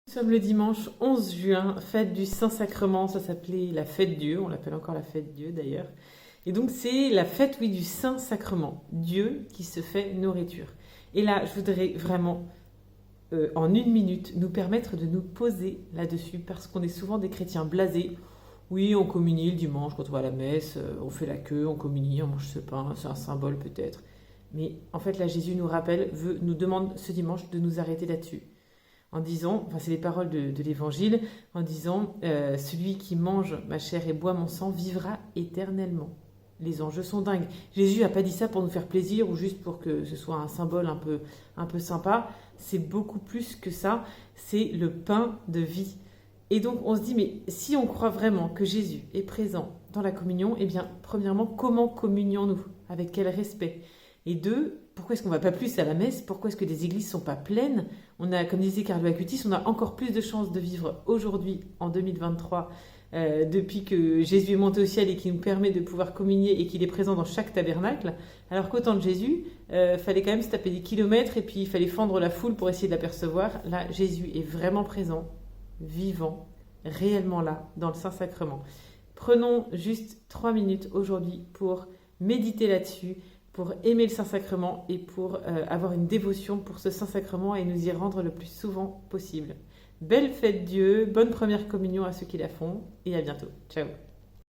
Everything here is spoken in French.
Nous sommes le dimanche 11 juin, fête du Saint-Sacrement, ça s'appelait la fête Dieu, on l'appelle encore la fête Dieu d'ailleurs. Et donc c'est la fête, oui, du Saint-Sacrement, Dieu qui se fait nourriture. Et là, je voudrais vraiment, en une minute, nous permettre de nous poser là-dessus, parce qu'on est souvent des chrétiens blasés. Oui, on communie le dimanche quand on va à la messe, on fait la queue, on communie, on mange ce pain, c'est un symbole peut-être. Mais en fait, là, Jésus nous rappelle, nous demande ce dimanche de nous arrêter là-dessus en disant, enfin c'est les paroles de l'Évangile, en disant celui qui mange ma chair et boit mon sang vivra éternellement. Les enjeux sont dingues. Jésus n'a pas dit ça pour nous faire plaisir ou juste pour que ce soit un symbole un peu sympa. C'est beaucoup plus que ça. C'est le pain de vie. Et donc on se dit, mais si on croit vraiment que Jésus est présent dans la communion, eh bien, premièrement, comment communions-nous? Avec quel respect? Et deux, pourquoi est-ce qu'on ne va pas plus à la messe? Pourquoi est-ce que les églises ne sont pas pleines? On a, comme disait Carlo Acutis, on a encore plus de chances de vivre aujourd'hui, en 2023, depuis que Jésus est monté au ciel et qui nous permet de pouvoir communier et qu'il est présent dans chaque tabernacle, alors qu'au temps de Jésus, fallait quand même se taper des kilomètres et puis il fallait fendre la foule pour essayer de l'apercevoir. Là, Jésus est vraiment présent, vivant, réellement là, dans le Saint-Sacrement. Prenons juste 3 minutes aujourd'hui pour méditer là-dessus, pour aimer le Saint-Sacrement et pour avoir une dévotion pour ce Saint-Sacrement et nous y rendre le plus souvent possible. Belle fête Dieu, bonne première communion à ceux qui la font et à bientôt. Ciao.